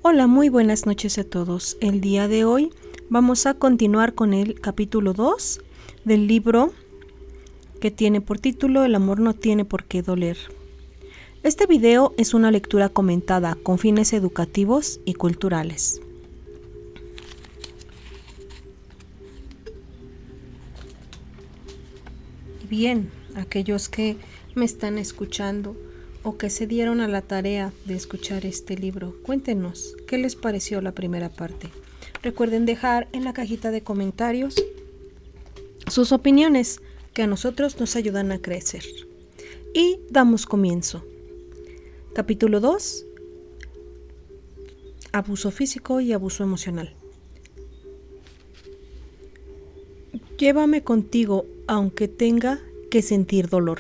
Hola, muy buenas noches a todos. El día de hoy vamos a continuar con el capítulo 2 del libro que tiene por título El amor no tiene por qué doler. Este video es una lectura comentada con fines educativos y culturales. Bien, aquellos que me están escuchando o que se dieron a la tarea de escuchar este libro, cuéntenos qué les pareció la primera parte. Recuerden dejar en la cajita de comentarios sus opiniones, que a nosotros nos ayudan a crecer. Y damos comienzo. Capítulo 2. Abuso físico y abuso emocional. Llévame contigo aunque tenga que sentir dolor.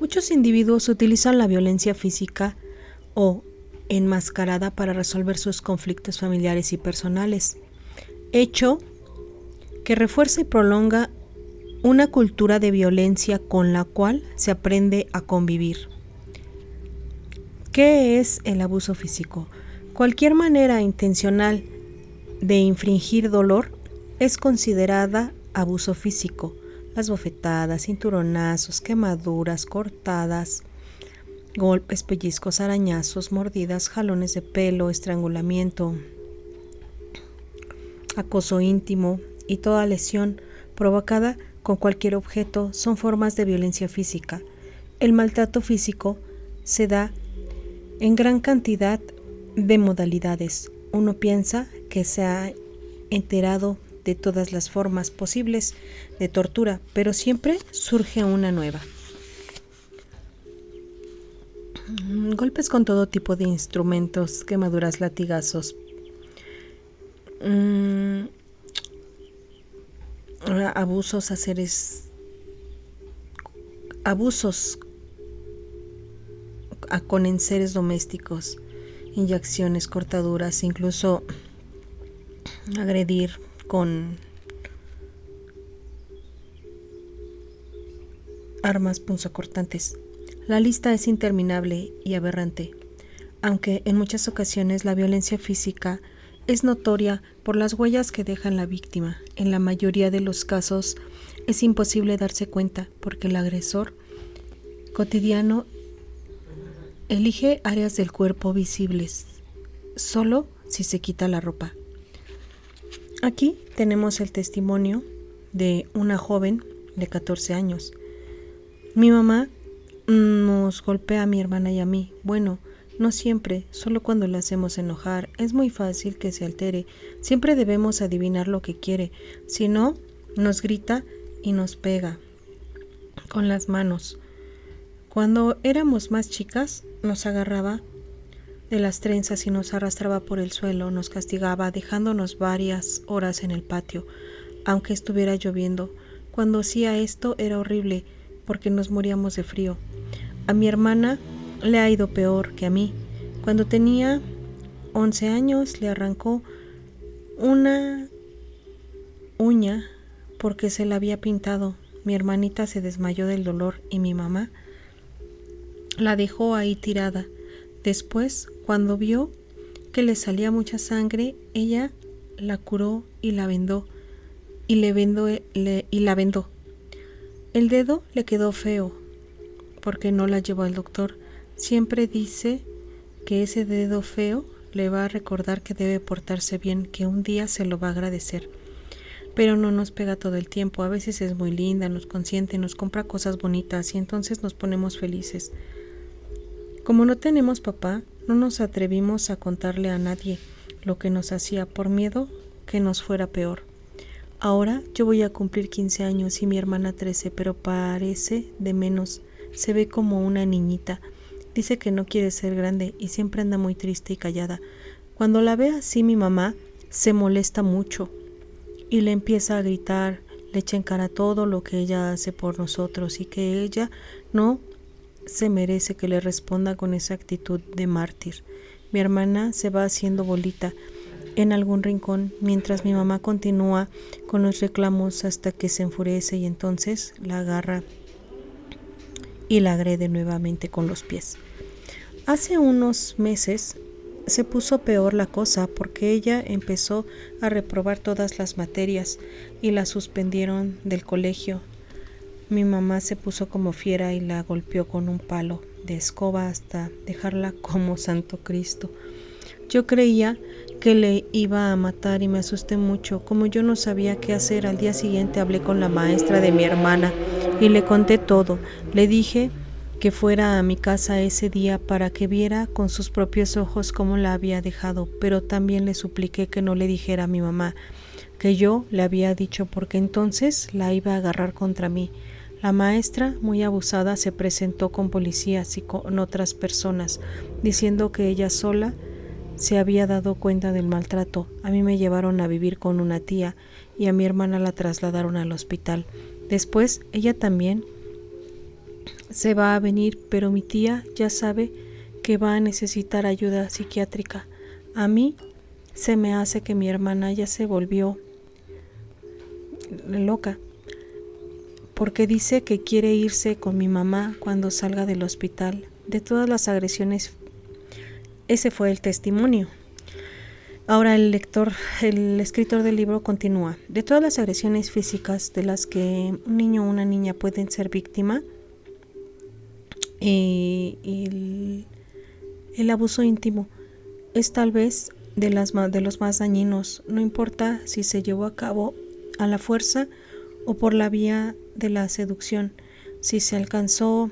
Muchos individuos utilizan la violencia física o enmascarada para resolver sus conflictos familiares y personales, hecho que refuerza y prolonga una cultura de violencia con la cual se aprende a convivir. ¿Qué es el abuso físico? Cualquier manera intencional de infringir dolor es considerada abuso físico. Las bofetadas, cinturonazos, quemaduras, cortadas, golpes, pellizcos, arañazos, mordidas, jalones de pelo, estrangulamiento, acoso íntimo y toda lesión provocada con cualquier objeto son formas de violencia física. El maltrato físico se da en gran cantidad de modalidades. Uno piensa que se ha enterado de todas las formas posibles de tortura, pero siempre surge una nueva. Golpes con todo tipo de instrumentos, quemaduras, latigazos, abusos con enseres domésticos, inyecciones, cortaduras, incluso agredir con armas punzocortantes. La lista es interminable y aberrante, aunque en muchas ocasiones la violencia física es notoria por las huellas que deja en la víctima. En la mayoría de los casos es imposible darse cuenta porque el agresor cotidiano elige áreas del cuerpo visibles solo si se quita la ropa. Aquí tenemos el testimonio de una joven de 14 años. Mi mamá nos golpea a mi hermana y a mí. Bueno, no siempre, solo cuando la hacemos enojar. Es muy fácil que se altere. Siempre debemos adivinar lo que quiere. Si no, nos grita y nos pega con las manos. Cuando éramos más chicas, nos agarraba de las trenzas y nos arrastraba por el suelo, nos castigaba, dejándonos varias horas en el patio, aunque estuviera lloviendo. Cuando hacía esto era horrible, porque nos moríamos de frío. A mi hermana le ha ido peor que a mí. Cuando tenía 11 años le arrancó una uña porque se la había pintado. Mi hermanita se desmayó del dolor y mi mamá la dejó ahí tirada. Después, cuando vio que le salía mucha sangre, ella la curó y la vendó. El dedo le quedó feo porque no la llevó al doctor. Siempre dice que ese dedo feo le va a recordar que debe portarse bien, que un día se lo va a agradecer. Pero no nos pega todo el tiempo. A veces es muy linda, nos consiente, nos compra cosas bonitas y entonces nos ponemos felices. Como no tenemos papá, no nos atrevimos a contarle a nadie lo que nos hacía por miedo que nos fuera peor. Ahora yo voy a cumplir 15 años y mi hermana 13, pero parece de menos. Se ve como una niñita. Dice que no quiere ser grande y siempre anda muy triste y callada. Cuando la ve así mi mamá se molesta mucho y le empieza a gritar, le echa en cara todo lo que ella hace por nosotros y que ella no se merece que le responda con esa actitud de mártir. Mi hermana se va haciendo bolita en algún rincón mientras mi mamá continúa con los reclamos hasta que se enfurece y entonces la agarra y la agrede nuevamente con los pies. Hace unos meses se puso peor la cosa porque ella empezó a reprobar todas las materias y la suspendieron del colegio. Mi mamá se puso como fiera y la golpeó con un palo de escoba hasta dejarla como Santo Cristo. Yo creía que le iba a matar y me asusté mucho. Como yo no sabía qué hacer, al día siguiente hablé con la maestra de mi hermana y le conté todo. Le dije que fuera a mi casa ese día para que viera con sus propios ojos cómo la había dejado, pero también le supliqué que no le dijera a mi mamá que yo le había dicho, porque entonces la iba a agarrar contra mí. La maestra, muy abusada, se presentó con policías y con otras personas, diciendo que ella sola se había dado cuenta del maltrato. A mí me llevaron a vivir con una tía y a mi hermana la trasladaron al hospital. Después, ella también se va a venir, pero mi tía ya sabe que va a necesitar ayuda psiquiátrica. A mí se me hace que mi hermana ya se volvió loca, porque dice que quiere irse con mi mamá cuando salga del hospital. De todas las agresiones, ese fue el testimonio. Ahora el escritor del libro continúa. De todas las agresiones físicas de las que un niño o una niña pueden ser víctima, el abuso íntimo es tal vez de los más dañinos. No importa si se llevó a cabo a la fuerza o por la vía de la seducción, si se alcanzó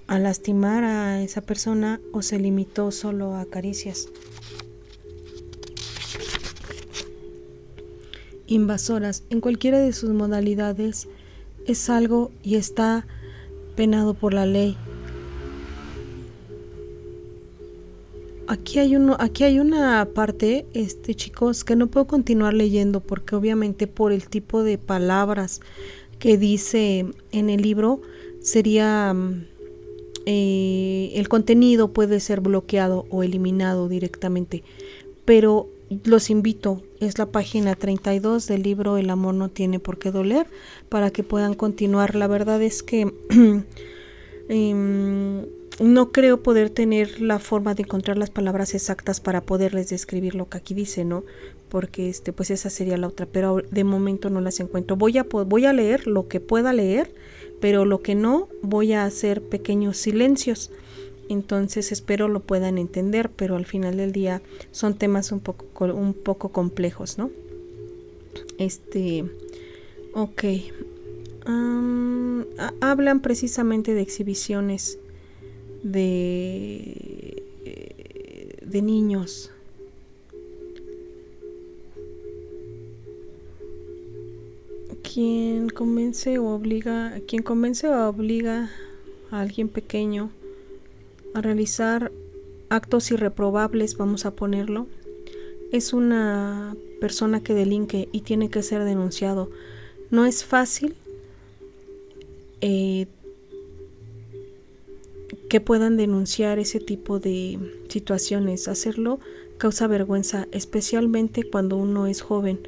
a lastimar a esa persona o se limitó solo a caricias. Invasoras, en cualquiera de sus modalidades, es algo y está penado por la ley. Aquí hay una parte, chicos, que no puedo continuar leyendo porque obviamente por el tipo de palabras que dice en el libro sería el contenido puede ser bloqueado o eliminado directamente, pero los invito, es la página 32 del libro El amor no tiene por qué doler, para que puedan continuar. La verdad es que no creo poder tener la forma de encontrar las palabras exactas para poderles describir lo que aquí dice, ¿no? Porque pues esa sería la otra, pero de momento no las encuentro. Voy a leer lo que pueda leer, pero lo que no, voy a hacer pequeños silencios. Entonces espero lo puedan entender, pero al final del día son temas un poco complejos, ¿no? Ok. Hablan precisamente de exhibiciones de niños. Quien convence o obliga a alguien pequeño a realizar actos irreprobables, vamos a ponerlo, es una persona que delinque y tiene que ser denunciado. No es fácil que puedan denunciar ese tipo de situaciones. Hacerlo causa vergüenza, especialmente cuando uno es joven.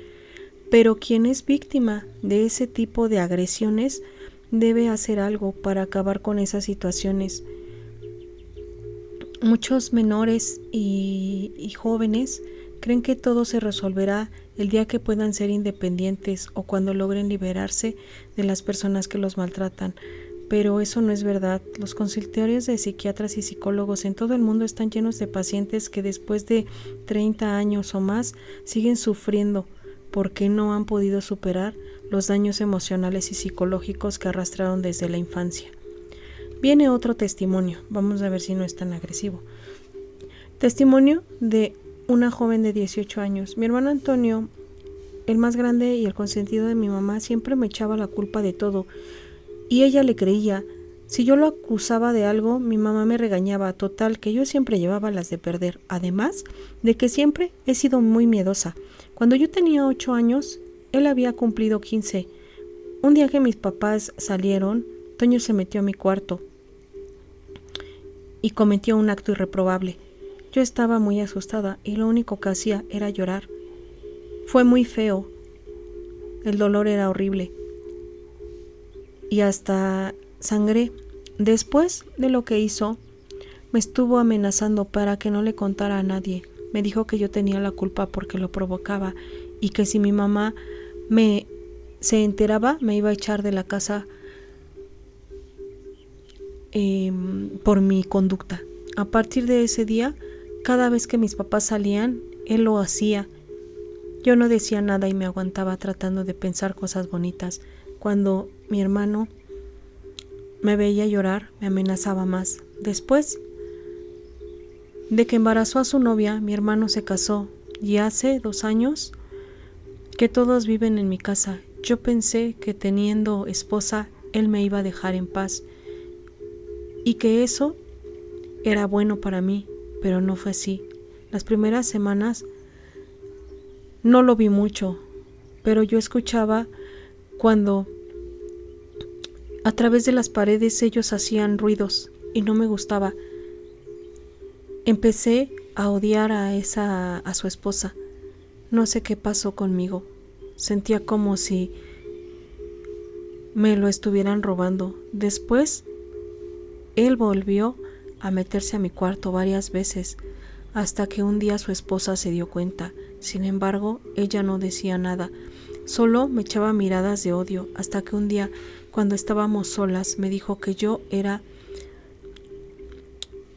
Pero quien es víctima de ese tipo de agresiones debe hacer algo para acabar con esas situaciones. Muchos menores y jóvenes creen que todo se resolverá el día que puedan ser independientes o cuando logren liberarse de las personas que los maltratan. Pero eso no es verdad. Los consultorios de psiquiatras y psicólogos en todo el mundo están llenos de pacientes que después de 30 años o más siguen sufriendo porque no han podido superar los daños emocionales y psicológicos que arrastraron desde la infancia. Viene otro testimonio, vamos a ver si no es tan agresivo. Testimonio de una joven de 18 años. Mi hermano Antonio, el más grande y el consentido de mi mamá, siempre me echaba la culpa de todo y ella le creía. Si yo lo acusaba de algo, mi mamá me regañaba. Total, que yo siempre llevaba las de perder, además de que siempre he sido muy miedosa. Cuando yo tenía 8 años, él había cumplido 15. Un día que mis papás salieron, Toño se metió a mi cuarto y cometió un acto irreprobable. Yo estaba muy asustada y lo único que hacía era llorar. Fue muy feo. El dolor era horrible. Y hasta sangré. Después de lo que hizo, Me estuvo amenazando para que no le contara a nadie. Me dijo que yo tenía la culpa porque lo provocaba y que si mi mamá se enteraba me iba a echar de la casa por mi conducta. A partir de ese día, cada vez que mis papás salían, él lo hacía. Yo no decía nada y me aguantaba tratando de pensar cosas bonitas. Cuando mi hermano me veía llorar, me amenazaba más. Después de que embarazó a su novia, mi hermano se casó y hace 2 años que todos viven en mi casa. Yo pensé que teniendo esposa, él me iba a dejar en paz y que eso era bueno para mí, pero no fue así. Las primeras semanas no lo vi mucho, pero yo escuchaba cuando a través de las paredes ellos hacían ruidos y no me gustaba. Empecé a odiar a su esposa. No sé qué pasó conmigo. Sentía como si me lo estuvieran robando. Después, él volvió a meterse a mi cuarto varias veces, hasta que un día su esposa se dio cuenta. Sin embargo, ella no decía nada, solo me echaba miradas de odio, hasta que un día, cuando estábamos solas, me dijo que yo era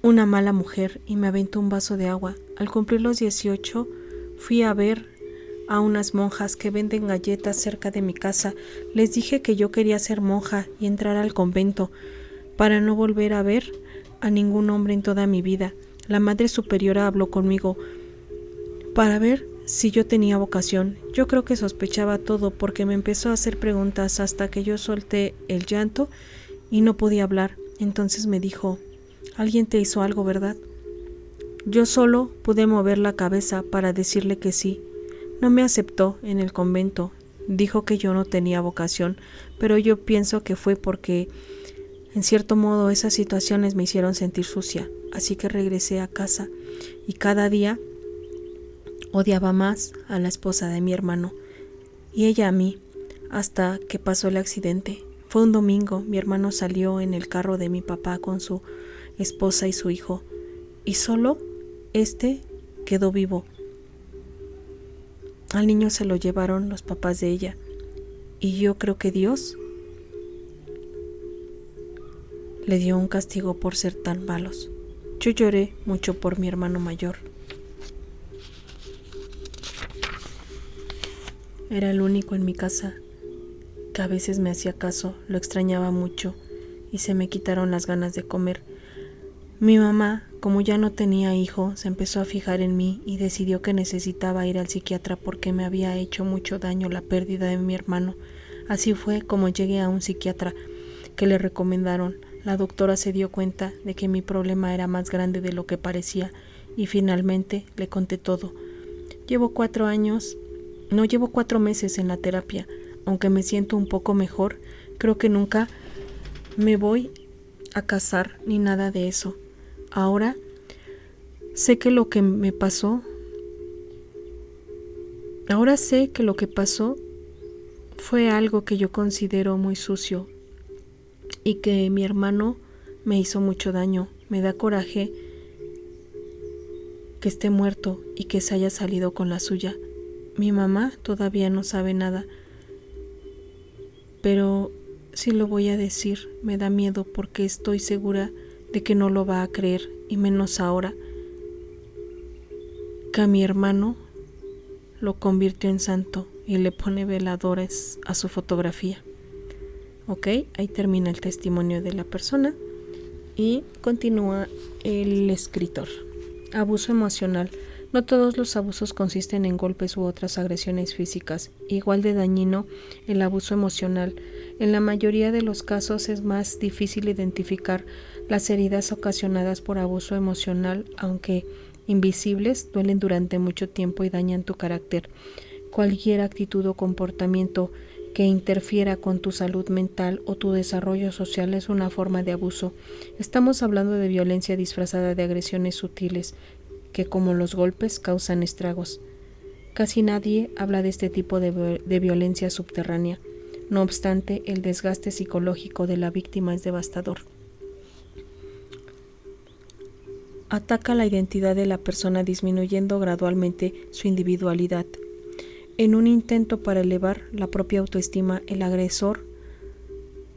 una mala mujer y me aventó un vaso de agua. Al cumplir los 18, fui a ver a unas monjas que venden galletas cerca de mi casa. Les dije que yo quería ser monja y entrar al convento para no volver a ver a ningún hombre en toda mi vida. La Madre Superiora habló conmigo para ver si yo tenía vocación. Yo creo que sospechaba todo porque me empezó a hacer preguntas hasta que yo solté el llanto y no podía hablar. Entonces me dijo: «Alguien te hizo algo, ¿verdad?». Yo solo pude mover la cabeza para decirle que sí. No me aceptó en el convento. Dijo que yo no tenía vocación, pero yo pienso que fue porque, en cierto modo, esas situaciones me hicieron sentir sucia. Así que regresé a casa y cada día odiaba más a la esposa de mi hermano y ella a mí, hasta que pasó el accidente. Fue un domingo, mi hermano salió en el carro de mi papá con su esposa y su hijo, y solo este quedó vivo. Al niño se lo llevaron los papás de ella, y yo creo que Dios le dio un castigo por ser tan malos. Yo lloré mucho por mi hermano mayor. Era el único en mi casa que a veces me hacía caso, lo extrañaba mucho y se me quitaron las ganas de comer. Mi mamá, como ya no tenía hijo, se empezó a fijar en mí y decidió que necesitaba ir al psiquiatra porque me había hecho mucho daño la pérdida de mi hermano. Así fue como llegué a un psiquiatra que le recomendaron. La doctora se dio cuenta de que mi problema era más grande de lo que parecía y finalmente le conté todo. Llevo 4 meses en la terapia. Aunque me siento un poco mejor, creo que nunca me voy a casar ni nada de eso. Ahora sé que lo que pasó fue algo que yo considero muy sucio y que mi hermano me hizo mucho daño. Me da coraje que esté muerto y que se haya salido con la suya. Mi mamá todavía no sabe nada, pero sí lo voy a decir. Me da miedo porque estoy segura de que no lo va a creer, y menos ahora que a mi hermano lo convirtió en santo y le pone veladores a su fotografía. Ok, ahí termina el testimonio de la persona y continúa el escritor. Abuso emocional. No todos los abusos consisten en golpes u otras agresiones físicas. Igual de dañino el abuso emocional. En la mayoría de los casos es más difícil identificar las heridas ocasionadas por abuso emocional, aunque invisibles, duelen durante mucho tiempo y dañan tu carácter. Cualquier actitud o comportamiento que interfiera con tu salud mental o tu desarrollo social es una forma de abuso. Estamos hablando de violencia disfrazada de agresiones sutiles que, como los golpes, causan estragos. Casi nadie habla de este tipo de violencia subterránea. No obstante, el desgaste psicológico de la víctima es devastador. ataca la identidad de la persona disminuyendo gradualmente su individualidad. En un intento para elevar la propia autoestima, el agresor,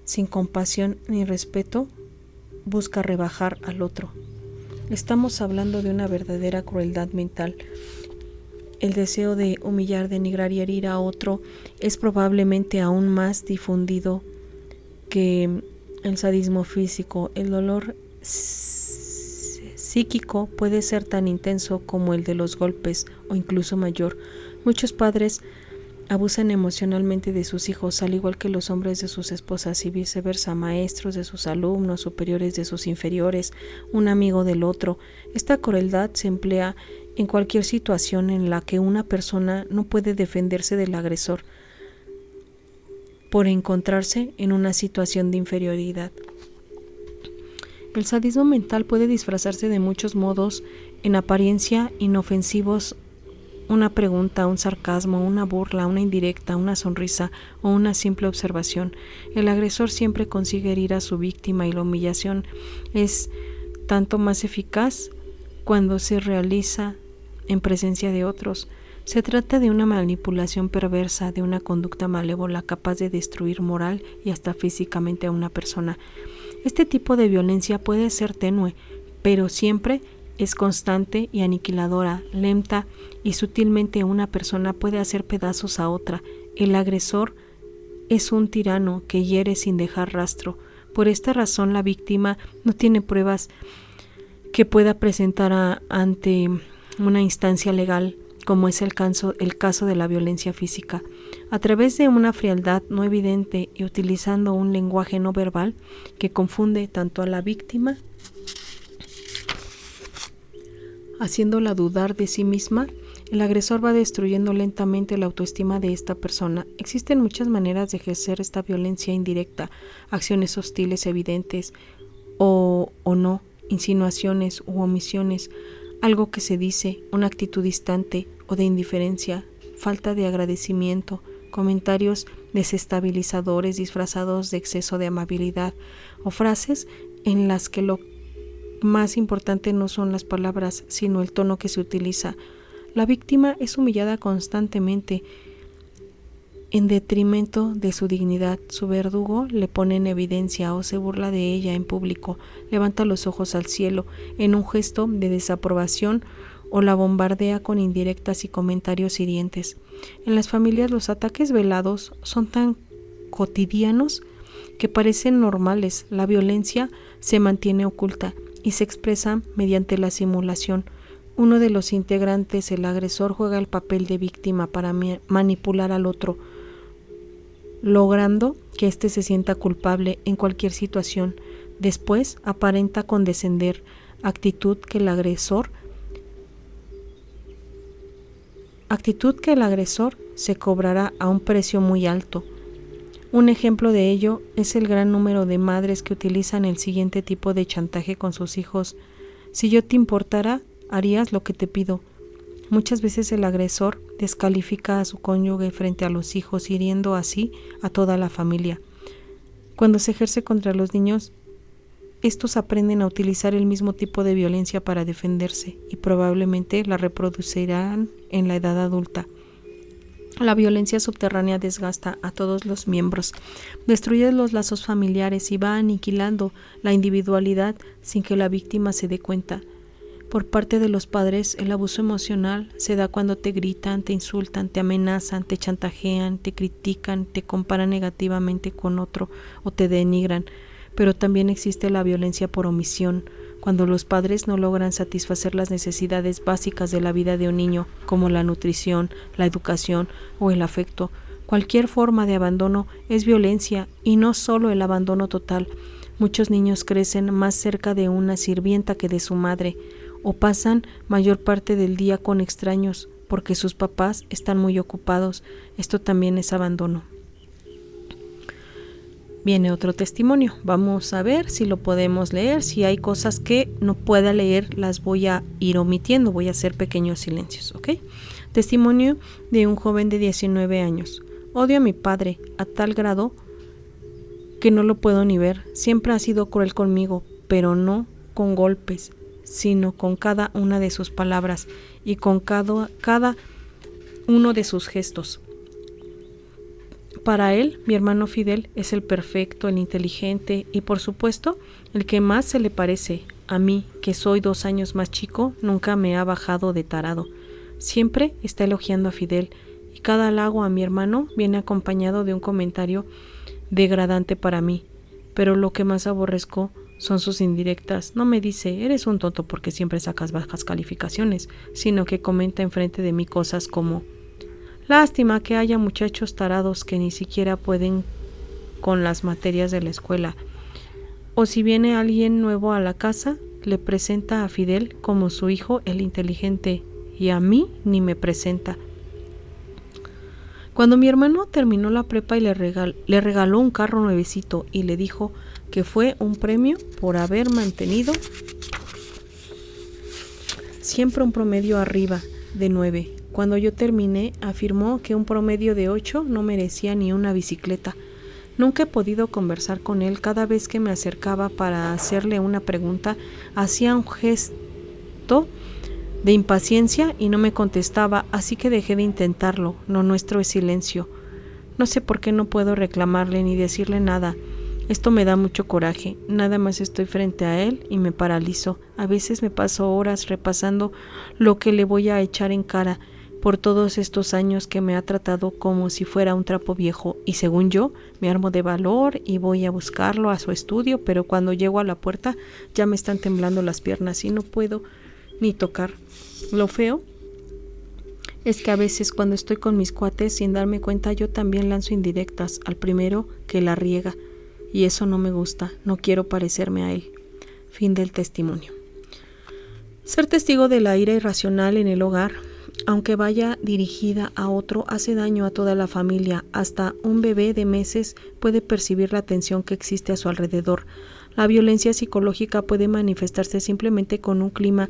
sin compasión ni respeto, busca rebajar al otro. Estamos hablando de una verdadera crueldad mental. El deseo de humillar, denigrar y herir a otro es probablemente aún más difundido que el sadismo físico. El dolor psíquico puede ser tan intenso como el de los golpes o incluso mayor. Muchos padres abusan emocionalmente de sus hijos, al igual que los hombres de sus esposas y viceversa, maestros de sus alumnos, superiores de sus inferiores, un amigo del otro. Esta crueldad se emplea en cualquier situación en la que una persona no puede defenderse del agresor por encontrarse en una situación de inferioridad. El sadismo mental puede disfrazarse de muchos modos, en apariencia inofensivos. Una pregunta, un sarcasmo, una burla, una indirecta, una sonrisa o una simple observación. El agresor siempre consigue herir a su víctima y la humillación es tanto más eficaz cuando se realiza en presencia de otros. Se trata de una manipulación perversa, de una conducta malévola capaz de destruir moral y hasta físicamente a una persona. Este tipo de violencia puede ser tenue, pero siempre es constante y aniquiladora. Lenta y sutilmente una persona puede hacer pedazos a otra. El agresor es un tirano que hiere sin dejar rastro. Por esta razón, la víctima no tiene pruebas que pueda presentar ante una instancia legal, como es el caso de la violencia física. A través de una frialdad no evidente y utilizando un lenguaje no verbal que confunde tanto a la víctima, haciéndola dudar de sí misma, el agresor va destruyendo lentamente la autoestima de esta persona. Existen muchas maneras de ejercer esta violencia indirecta, acciones hostiles evidentes o no, insinuaciones u omisiones, algo que se dice, una actitud distante o de indiferencia, falta de agradecimiento, comentarios desestabilizadores disfrazados de exceso de amabilidad o frases en las que lo más importante no son las palabras, sino el tono que se utiliza. La víctima es humillada constantemente en detrimento de su dignidad. Su verdugo le pone en evidencia o se burla de ella en público, levanta los ojos al cielo en un gesto de desaprobación o la bombardea con indirectas y comentarios hirientes. En las familias los ataques velados son tan cotidianos que parecen normales. La violencia se mantiene oculta y se expresa mediante la simulación. Uno de los integrantes, el agresor, juega el papel de víctima para manipular al otro, logrando que éste se sienta culpable en cualquier situación. Después aparenta condescender, actitud que el agresor se cobrará a un precio muy alto. Un ejemplo de ello es el gran número de madres que utilizan el siguiente tipo de chantaje con sus hijos: si yo te importara, harías lo que te pido. Muchas veces el agresor descalifica a su cónyuge frente a los hijos, hiriendo así a toda la familia. Cuando se ejerce contra los niños, estos aprenden a utilizar el mismo tipo de violencia para defenderse y probablemente la reproducirán en la edad adulta. La violencia subterránea desgasta a todos los miembros, destruye los lazos familiares y va aniquilando la individualidad sin que la víctima se dé cuenta. Por parte de los padres, el abuso emocional se da cuando te gritan, te insultan, te amenazan, te chantajean, te critican, te comparan negativamente con otro o te denigran. Pero también existe la violencia por omisión, cuando los padres no logran satisfacer las necesidades básicas de la vida de un niño, como la nutrición, la educación o el afecto. Cualquier forma de abandono es violencia, y no solo el abandono total. Muchos niños crecen más cerca de una sirvienta que de su madre, o pasan mayor parte del día con extraños porque sus papás están muy ocupados. Esto también es abandono. Viene otro testimonio. Vamos a ver si lo podemos leer. Si hay cosas que no pueda leer, las voy a ir omitiendo. Voy a hacer pequeños silencios, ¿ok? Testimonio de un joven de 19 años. Odio a mi padre a tal grado que no lo puedo ni ver. Siempre ha sido cruel conmigo, pero no con golpes, sino con cada una de sus palabras y con cada uno de sus gestos. Para él, mi hermano Fidel es el perfecto, el inteligente y, por supuesto, el que más se le parece. A mí, que soy 2 años más chico, nunca me ha bajado de tarado. Siempre está elogiando a Fidel y cada halago a mi hermano viene acompañado de un comentario degradante para mí. Pero lo que más aborrezco son sus indirectas. No me dice, eres un tonto porque siempre sacas bajas calificaciones, sino que comenta enfrente de mí cosas como: lástima que haya muchachos tarados que ni siquiera pueden con las materias de la escuela. O si viene alguien nuevo a la casa, le presenta a Fidel como su hijo el inteligente y a mí ni me presenta. Cuando mi hermano terminó la prepa y le regaló un carro nuevecito y le dijo que fue un premio por haber mantenido siempre un promedio arriba de 9. Cuando yo terminé, afirmó que un promedio de 8 no merecía ni una bicicleta. Nunca he podido conversar con él. Cada vez que me acercaba para hacerle una pregunta, hacía un gesto de impaciencia y no me contestaba, así que dejé de intentarlo. Lo nuestro es silencio. No sé por qué no puedo reclamarle ni decirle nada. Esto me da mucho coraje. Nada más estoy frente a él y me paralizo. A veces me paso horas repasando lo que le voy a echar en cara por todos estos años que me ha tratado como si fuera un trapo viejo, y según yo, me armo de valor y voy a buscarlo a su estudio, pero cuando llego a la puerta ya me están temblando las piernas y no puedo ni tocar. Lo feo es que a veces cuando estoy con mis cuates, sin darme cuenta, yo también lanzo indirectas al primero que la riega, y eso no me gusta, no quiero parecerme a él. Fin del testimonio. Ser testigo de la ira irracional en el hogar, aunque vaya dirigida a otro, hace daño a toda la familia. Hasta un bebé de meses puede percibir la tensión que existe a su alrededor. La violencia psicológica puede manifestarse simplemente con un clima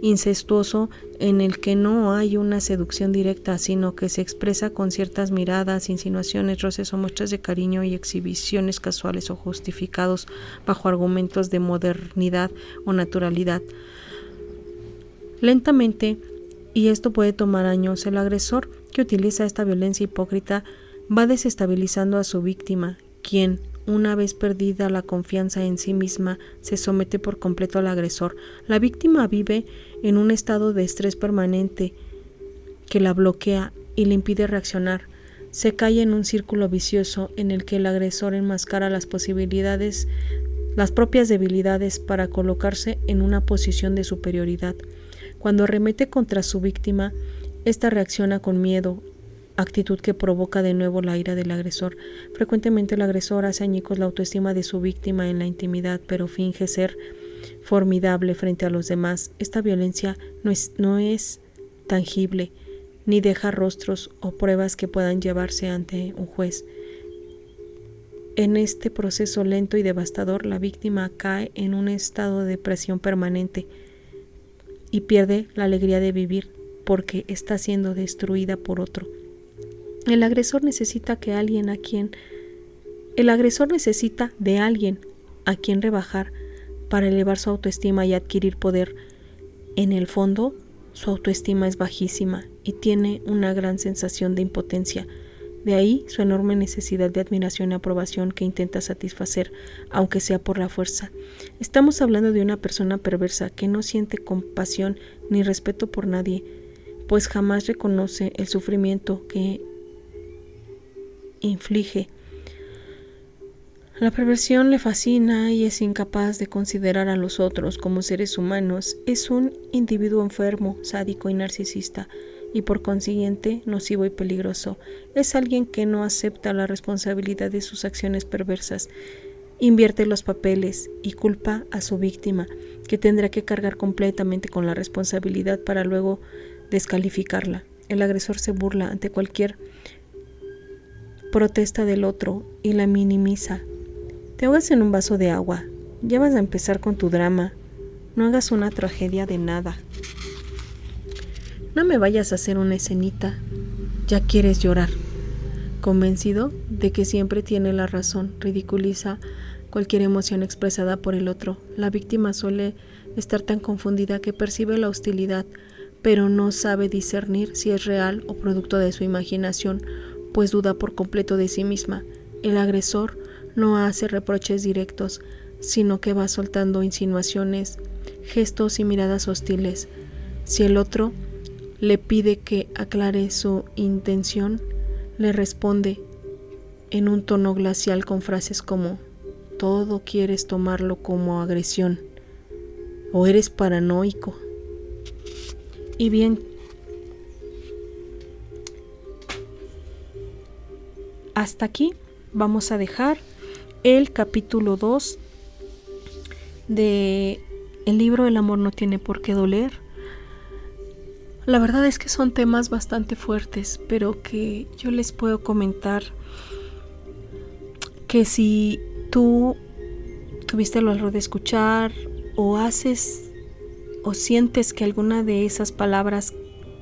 incestuoso en el que no hay una seducción directa, sino que se expresa con ciertas miradas, insinuaciones, roces o muestras de cariño y exhibiciones casuales o justificados bajo argumentos de modernidad o naturalidad. Lentamente, y esto puede tomar años, el agresor que utiliza esta violencia hipócrita va desestabilizando a su víctima, quien, una vez perdida la confianza en sí misma, se somete por completo al agresor. La víctima vive en un estado de estrés permanente que la bloquea y le impide reaccionar. Se cae en un círculo vicioso en el que el agresor enmascara las propias debilidades para colocarse en una posición de superioridad. Cuando arremete contra su víctima, ésta reacciona con miedo, actitud que provoca de nuevo la ira del agresor. Frecuentemente el agresor hace añicos la autoestima de su víctima en la intimidad, pero finge ser formidable frente a los demás. Esta violencia no es tangible, ni deja rostros o pruebas que puedan llevarse ante un juez. En este proceso lento y devastador, la víctima cae en un estado de depresión permanente y pierde la alegría de vivir porque está siendo destruida por otro. El agresor necesita de alguien a quien rebajar para elevar su autoestima y adquirir poder. En el fondo, su autoestima es bajísima y tiene una gran sensación de impotencia. De ahí su enorme necesidad de admiración y aprobación que intenta satisfacer, aunque sea por la fuerza. Estamos hablando de una persona perversa que no siente compasión ni respeto por nadie, pues jamás reconoce el sufrimiento que inflige. La perversión le fascina y es incapaz de considerar a los otros como seres humanos. Es un individuo enfermo, sádico y narcisista, y por consiguiente nocivo y peligroso. Es alguien que no acepta la responsabilidad de sus acciones perversas, invierte los papeles y culpa a su víctima, que tendrá que cargar completamente con la responsabilidad para luego descalificarla. El agresor se burla ante cualquier protesta del otro y la minimiza. Te ahogas en un vaso de agua. Ya vas a empezar con tu drama. No hagas una tragedia de nada. No me vayas a hacer una escenita. Ya quieres llorar. Convencido de que siempre tiene la razón, ridiculiza cualquier emoción expresada por el otro. La víctima suele estar tan confundida que percibe la hostilidad, pero no sabe discernir si es real o producto de su imaginación, pues duda por completo de sí misma. El agresor no hace reproches directos, sino que va soltando insinuaciones, gestos y miradas hostiles. Si el otro le pide que aclare su intención, le responde en un tono glacial con frases como: todo quieres tomarlo como agresión, o eres paranoico. Y bien, hasta aquí vamos a dejar el capítulo 2 de el libro El amor no tiene por qué doler. La verdad es que son temas bastante fuertes, pero que yo les puedo comentar que si tú tuviste el valor de escuchar o haces o sientes que alguna de esas palabras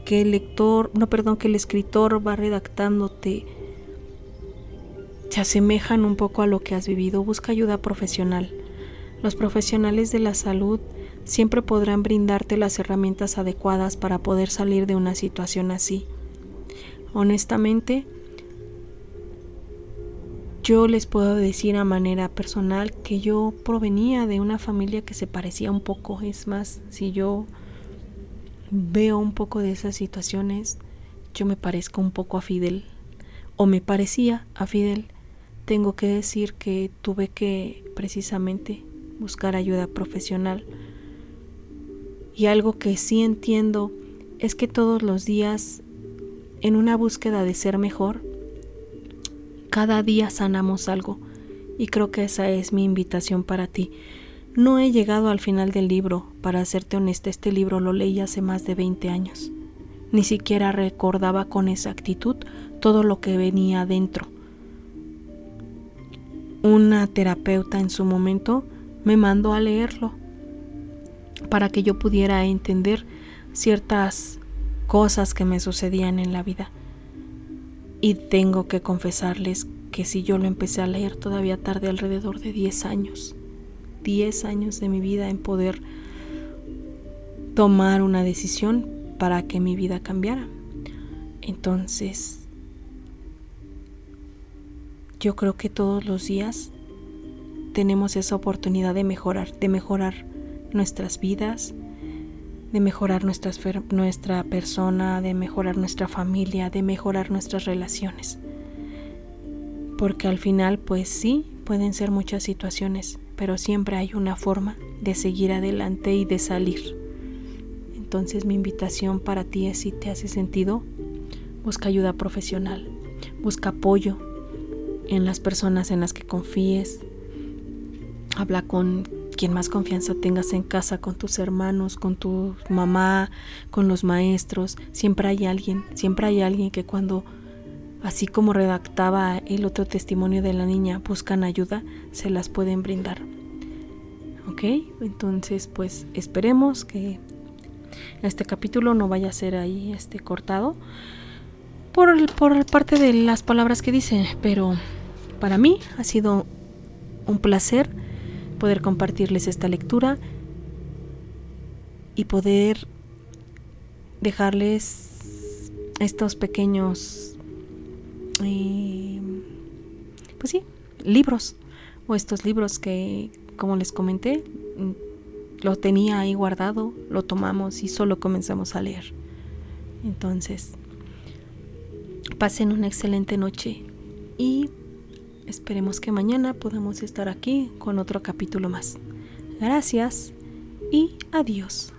que el escritor va redactándote se asemejan un poco a lo que has vivido, busca ayuda profesional. Los profesionales de la salud siempre podrán brindarte las herramientas adecuadas para poder salir de una situación así. Honestamente, yo les puedo decir a manera personal que yo provenía de una familia que se parecía un poco. Es más, si yo veo un poco de esas situaciones, yo me parezco un poco a Fidel, o me parecía a Fidel. Tengo que decir que tuve que precisamente buscar ayuda profesional. Y algo que sí entiendo es que todos los días, en una búsqueda de ser mejor, cada día sanamos algo, y creo que esa es mi invitación para ti. No he llegado al final del libro, para serte honesta. Este libro lo leí hace más de 20 años. Ni siquiera recordaba con exactitud todo lo que venía adentro. Una terapeuta en su momento me mandó a leerlo para que yo pudiera entender ciertas cosas que me sucedían en la vida. Y tengo que confesarles que si yo lo empecé a leer, todavía tardé alrededor de 10 años. 10 años de mi vida en poder tomar una decisión para que mi vida cambiara. Entonces, yo creo que todos los días tenemos esa oportunidad de mejorar nuestras vidas, de mejorar nuestra persona, de mejorar nuestra familia, de mejorar nuestras relaciones. Porque al final, pues sí, pueden ser muchas situaciones, pero siempre hay una forma de seguir adelante y de salir. Entonces mi invitación para ti es, si te hace sentido, busca ayuda profesional, busca apoyo en las personas en las que confíes, habla con quien más confianza tengas en casa, con tus hermanos, con tu mamá, con los maestros. Siempre hay alguien que cuando, así como redactaba el otro testimonio de la niña, buscan ayuda, se las pueden brindar. ¿Ok? Entonces, pues esperemos que este capítulo no vaya a ser ahí cortado por parte de las palabras que dice, pero para mí ha sido un placer poder compartirles esta lectura y poder dejarles estos pequeños pues sí, libros, o estos libros que, como les comenté, lo tenía ahí guardado, lo tomamos y solo comenzamos a leer. Entonces, pasen una excelente noche y esperemos que mañana podamos estar aquí con otro capítulo más. Gracias y adiós.